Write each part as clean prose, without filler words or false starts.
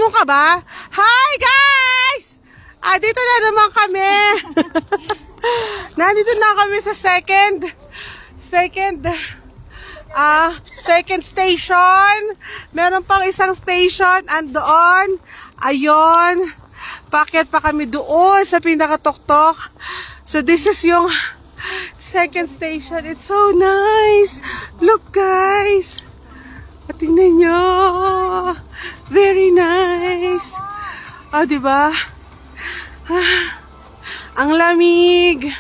Ano ka ba? Hi guys! Dito na naman kami. Nandito na kami sa second station. Meron pang isang station andoon. Ayun. Paakyat pa kami doon sa pinakatuktok. So this is yung second station. It's so nice. Look guys. Tingnan nyo. Very nice. Oh, diba? Ang lamig.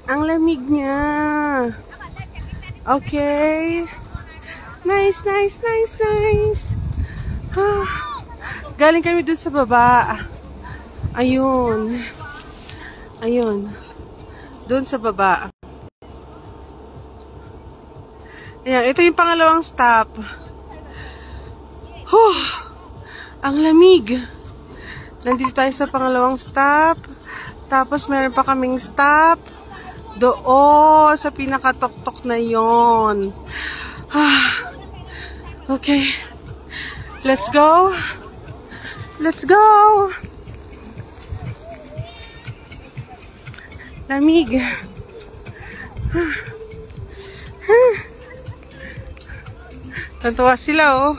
Ang lamig niya. Okay. Nice, nice, nice, nice. Galing kami dun sa baba. Ayun. Ayun. Dun sa baba. Ayan, ito yung pangalawang stop. Ang lamig. Nandito tayo sa pangalawang stop. Tapos meron pa kaming stop doon sa pinakatuktok na yon. Okay. Let's go. Let's go. Lamig. Tantuwa sila, oh.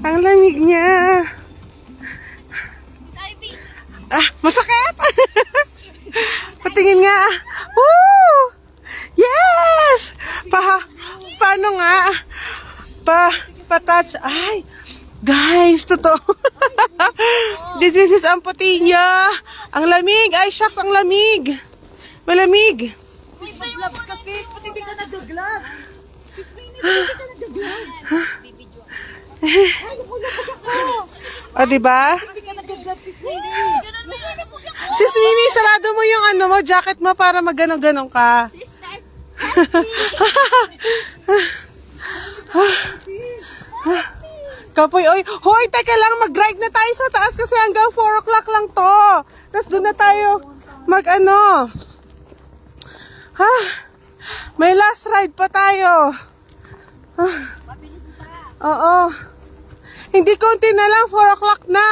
Ang lamig niya. Masakit! Patingin nga. Woo! Yes! Paano nga? Pa-touch. Ay! Guys, totoo. This is ang puti niya. Ang lamig. Ay, shucks, ang lamig. Malamig. Gloves kasi, pati hindi ka nag-gloves. Sis Minnie, hindi ka nag-gloves. Ay, napulapag ako. O, diba? Hindi ka nag-gloves, Sis Minnie. Sis Minnie, sarado mo yung ano mo, jacket mo para mag-ganong-ganong ka. Kapoy, oy. Hoy, teka lang, mag-ride na tayo sa taas kasi hanggang 4 o'clock lang to. Tapos doon na tayo mag-ano. May last ride pa tayo. Oo. Hindi konti na lang, 4 o'clock na.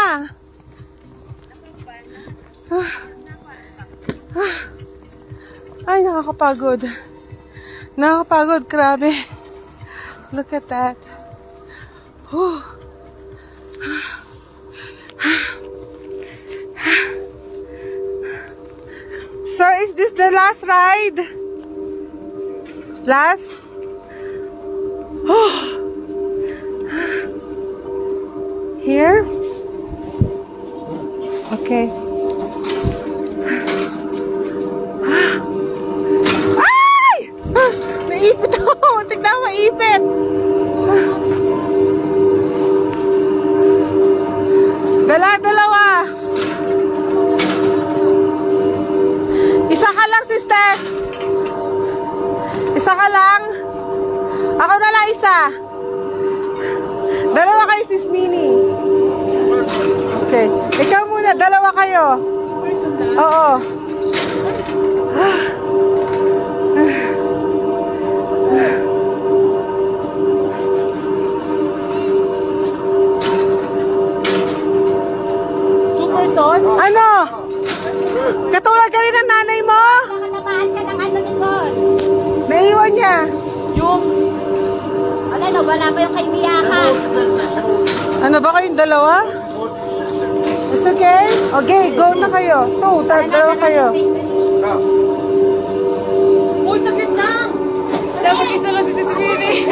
Ay, nakakapagod. Nakakapagod, grabe. Look at that. So, is this the last ride? Last? Here? Okay. Ay! Naipit ako. Tignan ako, maipit. Dalawa. Isa ka lang, sisters. Isa ka lang. Ako na lang isa. Dalawa kayo, Sis Minnie. Okay. Ikaw muna, dalawa kayo. Oo. Ano? Katulad ka rin ng nanay mo? Nakatamaan ka ng ano likod. Naiwan niya. Yung... Wala na, wala pa yung kay Miyaka. Ano ba kayong dalawa? It's okay? Okay, go na kayo. Dalawa kayo. Uy, sakit lang! Wala mag-isa lang si Sis Minnie.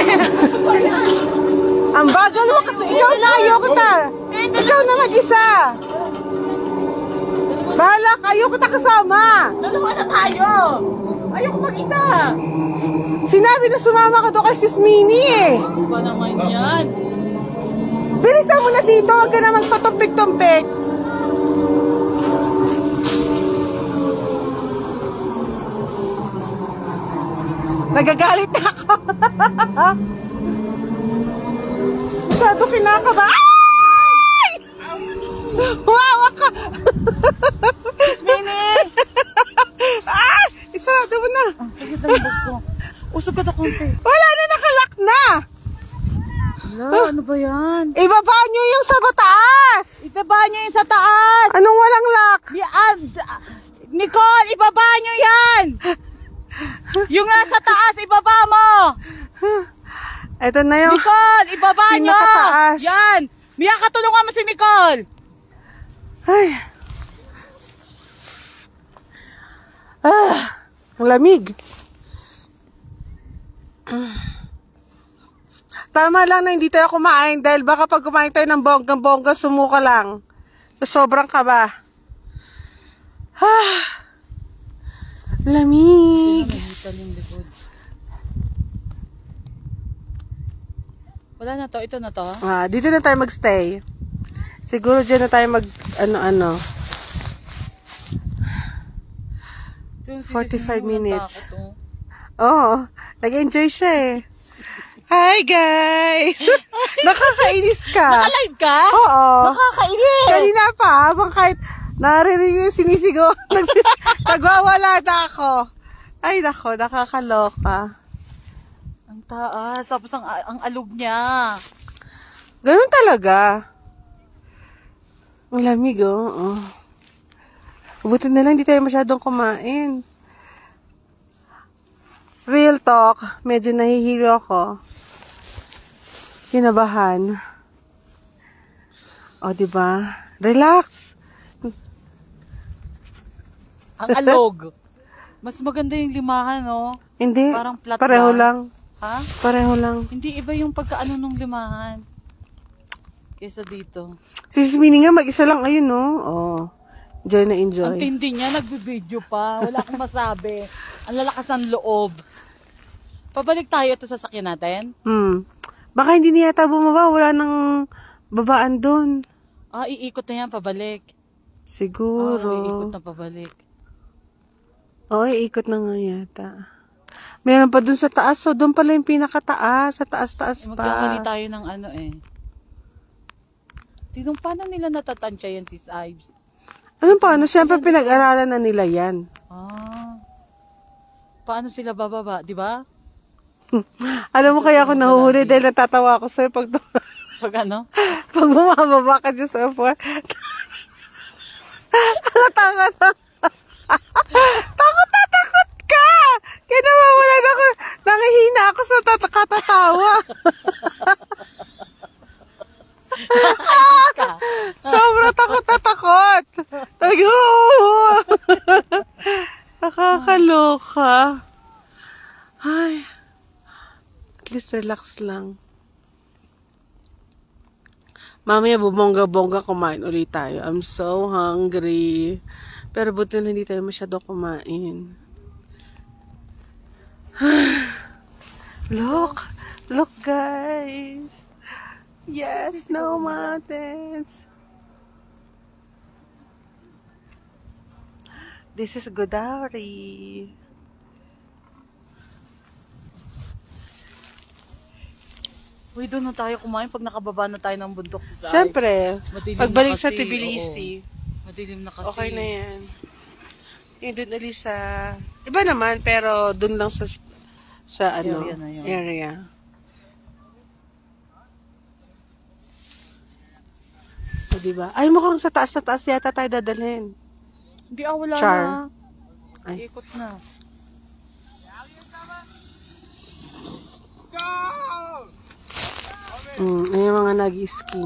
Ang bagal mo kasi ikaw na, ayoko ta. Ikaw na mag-isa. Bahala ka, ayoko ta kasama. Dalawa na tayo. Ayoko mag-isa. Sinabi na sumama ka doon kay Sis Minnie eh. Ano ba naman yan? Bilisan mo na dito, huwag ka na magpatumpik-tumpik. Nagagalit na ako. Masyado kinakaba. Ay! Huwawak ka. Sis Minnie! Ay! Isarado mo na. Sige, talibog ko. Usog ka na konti. Wala na, nakalak na. Wala, ano ba yan? Ibaba nyo yung sa mataas. Ibaba niyo yung sa taas. Anong walang lock? Nicole, ibaba niyo yan. Yung nasa taas, ibaba mo. Ito na yung Nicole, ibaba niyo. pinakataas. Yan. Mia, katulungan mo si Nicole. Ay. Ang lamig. Tama lang na hindi tayo kumain dahil baka pag kumain tayo ng bonggang-bongga, sumuka lang. Sa sobrang kaba. Lamig. Wala na to, ito na to. Dito na tayo magstay. Siguro dyan na tayo mag ano-ano. 45 minutes. Oo. Nag-enjoy siya eh. Hi guys! Nakakainis ka. Nakalive ka? Oo. Nakakainis. Kanina pa, habang kahit naririnig yung sinisigaw, nagwawala na ako. Ay nako, nakakaloka. Ang taas, tapos ang alog niya. Ganun talaga. Ang lamig, oh. Buti na lang, hindi tayo masyadong kumain. Real talk, medyo nahihilo ako. Kinabahan. O, diba? Relax. Ang alog. Mas maganda yung limahan, no? Hindi, Parang flat pareho lang. lang. Ha? Pareho lang. Hindi iba yung pagkaano ng limahan. Kesa dito. Si Sismini nga, mag-isa lang ayun, no? Oh. Enjoy na Ang enjoy. tindi niya, nagbe-video pa. Wala akong masabi. Ang lalakas ng loob. Pabalik tayo ito sa sakyan natin. Baka hindi niya yata bumaba. Wala nang babaan doon. Iikot na yan, pabalik. Siguro. Iikot na pabalik. Oo, iikot na nga yata. Meron pa doon sa taas. So, doon pala yung pinakataas. Sa taas-taas pa. Magkamali tayo ng ano eh. Tinong paano nila natatansya yan, Sis Ives? Ano paano? Siyempre pinag-aralan na nila yan. Paano sila bababa, di ba? Alam mo kaya ako nahuhuli dahil natatawa ako sa'yo pag Pag ano? pag bumababa ka dyan sa upuan. Takot na takot ka! Kaya nawawalan ako. Nangihina ako sa katatawa. Sobra takot na takot. Nakakaloka. Ay. At least relax lang. Mamaya bubongga-bongga kumain ulit tayo. I'm so hungry. Pero buti na hindi tayo masyado kumain. Look. Look guys. Yes, no mountains. This is Godauri. Uy, doon na tayo kumain pag nakababa na tayo ng bundok sa Siyempre, Madilim pagbalik na sa kasi, Tbilisi, Madilim na kasi. okay na yan. Yung doon ulit sa, iba naman, pero doon lang sa ano, Area na yun. area. O, diba? Ay, mukhang sa taas yata tayo dadalhin. Hindi, wala Char. na. Ay. Ikot na. Yung mga nag-ski.